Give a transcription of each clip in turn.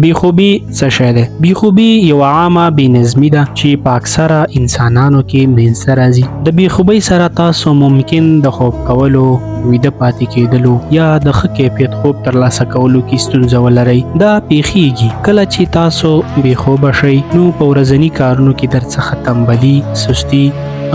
بیخوبي څه شی ده؟ بیخوبي یو عامه بېنظمي ده چې په اکثره انسانانو کې منځته راځي. د بیخوبۍ سره تاسو ممکن د خوب کولو، ویده پاتې کېدلو یا د ښه کیفیت خوب ترلاسه کولو کې ستونزه ولرئ. دا پیښیږي کله چې تاسو بېخوبه شئ نو په ورځني کارونو کې درڅخه تنبلي، سستي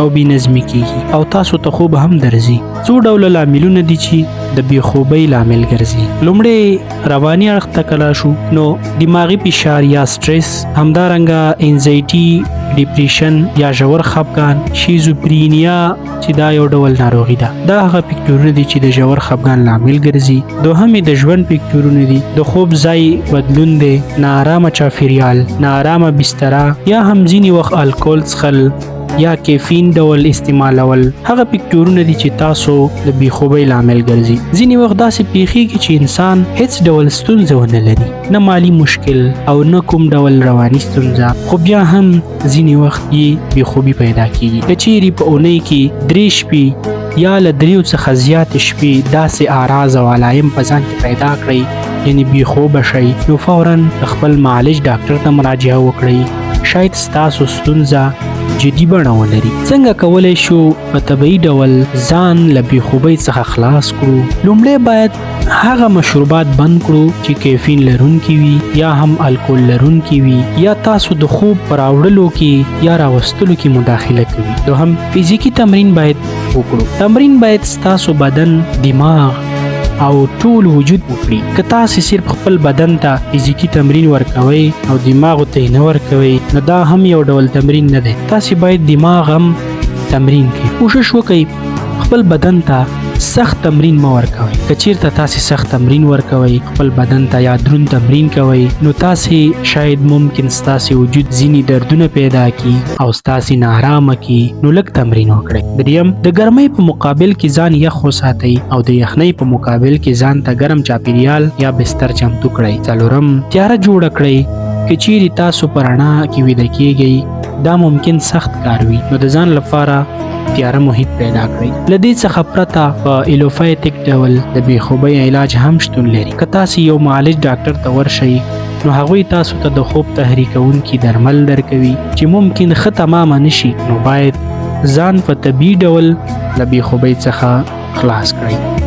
او بېنظمي کېږي او تاسو ته خوب هم درځي. څو ډوله لاملونه دي چې د بېخوبۍ لامل ګرځي. لومړی رواني اړخ ته کله شو نو دماغي فشار یا سټرس، همدارنګه انزایټي، ډیپریشن یا ژور خفګان، شیزوفرینیا چې دا یو ډول ناروغي ده. دا هغه فکټورونه دي چې د ژور خفګان لامل ګرځي. دوهمې د ژوند فکټورونه دي. د خوب ځای بدلون دی، ناارامه چاپیریال، ناارامه بستره یا هم ځینې وخت الکول څښل یا کیفین ډول استعمالول هغه فکټورونه دي چې تاسو د بېخوبۍ لامل ګرځي. ځینې وخت داسې پیښیږي چې انسان هیڅ ډول ستونزه ونه لري، نه مالی مشکل او نه کوم ډول رواني ستونزه، خو بیا هم ځینې وخت یې بېخوبي پیدا کیږي. که چیرې په اونۍ کې 3 شپې یا له 3 څخه زیاتې شپې داسې اعراض او علایم په ځان کې پیدا کړئ، یعنې بېخوبه شئ، نو فوراً خپل معالج ډاکټر ته مراجعه وکړئ. شاید ستاسو ستونزه جدي بڼه ولري. څنګه کولی شو په طبیعي ډول ځان له بېخوبۍ څخه خلاص کړو؟ لومړی باید هغه مشروبات بند کړو چې کیفین لرونکي وي یا هم الکول لرونکي وي یا تاسو د خوب پر راوړلو کې یا راوستلو کې مداخله کوي. دوهم فزیکي تمرین باید وکړو. تمرین باید ستاسو بدن، دماغ او ټول وجود وکړي. که تاسو صرف خپل بدن ته فزیکی تمرین ورکوي او دماغ ته نه ورکوي نو دا هم یو ډول تمرین نه دی. تاسو باید دماغ هم تمرین کړئ. کوشش وکړئ خپل بدن ته سخت تمرین مه ورکوئ. که چیرته تاسو سخت تمرین ورکوئ خپل بدن ته یا دروند تمرین کوئ نو تاسو شاید ممکن ستاسو وجود ځینې دردونه پیدا کړي او ستاسو ناارامه کړي، نو لږ تمرین وکړئ. دریم د ګرمۍ په مقابل کې ځان یخ وساتئ او د یخنۍ په مقابل کې ځان ته ګرم چاپیریال یا بستر چمتو کړئ. څلورم تیاره جوړه کړئ. که چیرې تاسو په رڼا کې ویده کېږئ دا ممکن سخت کار وي، نو د ځان لپاره تیاره محیط پیدا کړئ. له دې څخه پرته په ایلوپیتھیک ډول د بېخوبۍ علاج هم شتون لري. که تاسو یو معالج ډاکټر ته ورشئ نو هغوی تاسو ته د خوب تحریک کوونکي درمل درکوي چې ممکن ښه تمامه نشي، نو باید ځان په طبیعي ډول له بېخوبۍ څخه خلاص کړئ.